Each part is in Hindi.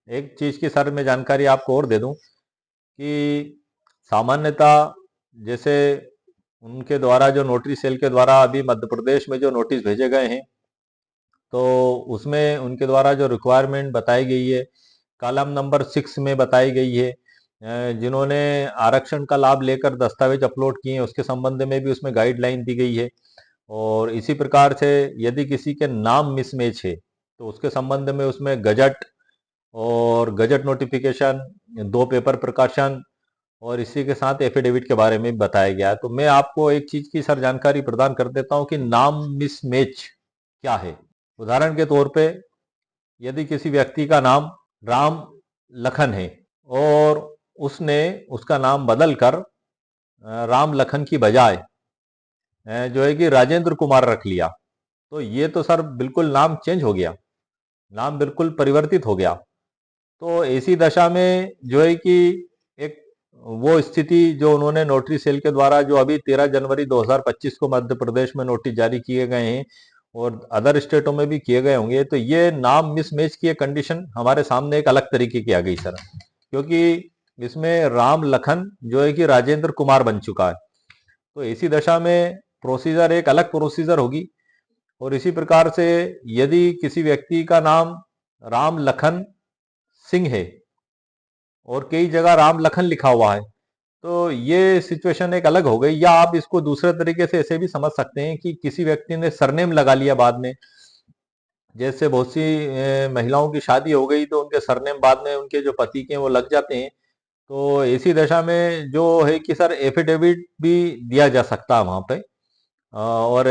एक चीज की सर मैं जानकारी आपको और दे दूं कि सामान्यतः जैसे उनके द्वारा जो नोटरी सेल के द्वारा अभी मध्य प्रदेश में जो नोटिस भेजे गए हैं, तो उसमें उनके द्वारा जो रिक्वायरमेंट बताई गई है, कॉलम नंबर 6 में बताई गई है, जिन्होंने आरक्षण का लाभ लेकर दस्तावेज अपलोड किए हैं उसके संबंध में भी उसमें गाइडलाइन दी गई है। और इसी प्रकार से यदि किसी के नाम मिसमैच है तो उसके संबंध में उसमें गजट और गजट नोटिफिकेशन, 2 पेपर प्रकाशन और इसी के साथ एफिडेविट के बारे में भी बताया गया है। तो मैं आपको एक चीज की सर जानकारी प्रदान कर देता हूं कि नाम मिसमैच क्या है। उदाहरण के तौर पे यदि किसी व्यक्ति का नाम राम लखन है और उसने उसका नाम बदलकर राम लखन की बजाय जो है कि राजेंद्र कुमार रख लिया, तो ये तो सर बिल्कुल नाम चेंज हो गया, नाम बिल्कुल परिवर्तित हो गया। तो ऐसी दशा में जो है कि एक वो स्थिति जो उन्होंने नोटरी सेल के द्वारा जो अभी 13 जनवरी 2025 को मध्य प्रदेश में नोटिस जारी किए गए हैं और अदर स्टेटों में भी किए गए होंगे, तो ये नाम मिसमैच की कंडीशन हमारे सामने एक अलग तरीके की आ गई सर, क्योंकि इसमें राम लखन जो है कि राजेंद्र कुमार बन चुका है। तो ऐसी दशा में प्रोसीजर एक अलग प्रोसीजर होगी। और इसी प्रकार से यदि किसी व्यक्ति का नाम राम लखन सिंह है और कई जगह राम लखन लिखा हुआ है, तो ये सिचुएशन एक अलग हो गई। या आप इसको दूसरे तरीके से ऐसे भी समझ सकते हैं कि किसी व्यक्ति ने सरनेम लगा लिया बाद में, जैसे बहुत सी महिलाओं की शादी हो गई तो उनके सरनेम बाद में उनके जो पति के हैं वो लग जाते हैं। तो ऐसी दशा में जो है कि सर एफिडेविट भी दिया जा सकता है वहां पे। और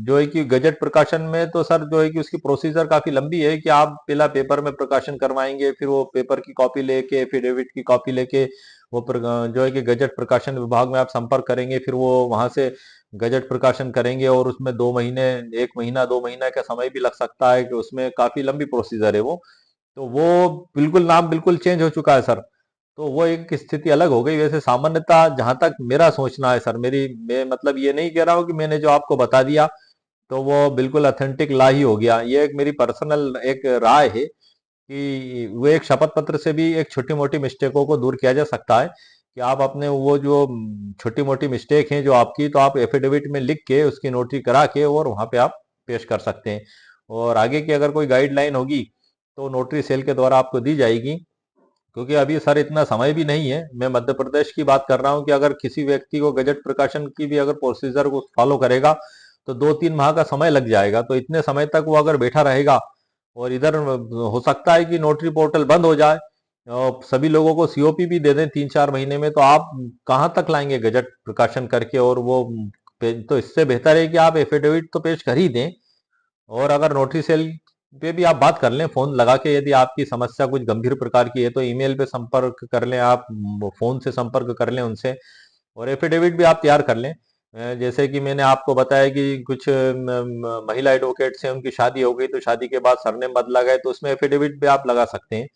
जो है कि गजट प्रकाशन में तो सर जो है कि उसकी प्रोसीजर काफी लंबी है कि आप पहला पेपर में प्रकाशन करवाएंगे, फिर वो पेपर की कॉपी लेके एफिडेविट की कॉपी लेके वो जो है कि गजट प्रकाशन विभाग में आप संपर्क करेंगे, फिर वो वहां से गजट प्रकाशन करेंगे और उसमें 2 महीने, 1 महीना 2 महीना का समय भी लग सकता है, कि उसमें काफी लंबी प्रोसीजर है वो। तो वो बिल्कुल नाम बिल्कुल चेंज हो चुका है सर। तो वो एक स्थिति अलग हो गई। वैसे सामान्यतः जहां तक मेरा सोचना है सर, मैं मतलब ये नहीं कह रहा हूं कि मैंने जो आपको बता दिया तो वो बिल्कुल ऑथेंटिक ला ही हो गया। ये एक मेरी पर्सनल एक राय है कि वो एक शपथ पत्र से भी एक छोटी मोटी मिस्टेकों को दूर किया जा सकता है, कि आप अपने वो जो छोटी मोटी मिस्टेक हैं जो आपकी, तो आप एफिडेविट में लिख के उसकी नोटरी करा के और वहां पे आप पेश कर सकते हैं। और आगे की अगर कोई गाइडलाइन होगी तो नोटरी सेल के द्वारा आपको दी जाएगी। क्योंकि अभी सर इतना समय भी नहीं है, मैं मध्य प्रदेश की बात कर रहा हूँ कि अगर किसी व्यक्ति को गजट प्रकाशन की भी अगर प्रोसीजर को फॉलो करेगा तो 2-3 माह का समय लग जाएगा। तो इतने समय तक वो अगर बैठा रहेगा और इधर हो सकता है कि नोटरी पोर्टल बंद हो जाए और सभी लोगों को सीओपी भी दे दें 3-4 महीने में, तो आप कहाँ तक लाएंगे गजट प्रकाशन करके। और वो तो इससे बेहतर है कि आप एफिडेविट तो पेश कर ही दें। और अगर नोटरी सेल पे भी आप बात कर लें फोन लगा के, यदि आपकी समस्या कुछ गंभीर प्रकार की है तो ईमेल पे संपर्क कर लें आप, फोन से संपर्क कर लें उनसे। और एफिडेविट भी आप तैयार कर लें। जैसे कि मैंने आपको बताया कि कुछ महिला एडवोकेट से उनकी शादी हो गई तो शादी के बाद सरनेम बदला गया, तो उसमें एफिडेविट भी आप लगा सकते हैं।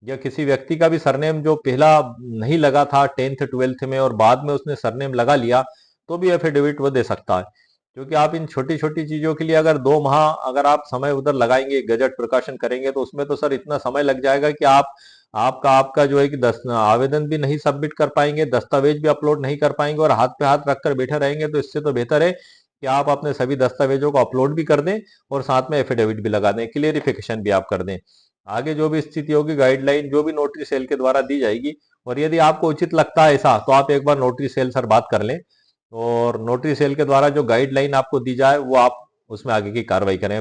या किसी व्यक्ति का भी सरनेम जो पहला नहीं लगा था 10th 12th में और बाद में उसने सरनेम लगा लिया, तो भी एफिडेविट वो दे सकता है। क्योंकि आप इन छोटी छोटी चीजों के लिए अगर 2 माह अगर आप समय उधर लगाएंगे, गजट प्रकाशन करेंगे, तो उसमें तो सर इतना समय लग जाएगा कि आप आपका आपका जो है कि आवेदन भी नहीं सबमिट कर पाएंगे, दस्तावेज भी अपलोड नहीं कर पाएंगे और हाथ पे हाथ रखकर बैठे रहेंगे। तो इससे तो बेहतर है कि आप अपने सभी दस्तावेजों को अपलोड भी कर दें और साथ में एफिडेविट भी लगा दें, क्लियरिफिकेशन भी आप कर दें। आगे जो भी स्थिति होगी, गाइडलाइन जो भी नोटरी सेल के द्वारा दी जाएगी, और यदि आपको उचित लगता है ऐसा, तो आप एक बार नोटरी सेल सर बात कर लें और नोटरी सेल के द्वारा जो गाइडलाइन आपको दी जाए वो आप उसमें आगे की कार्रवाई करें।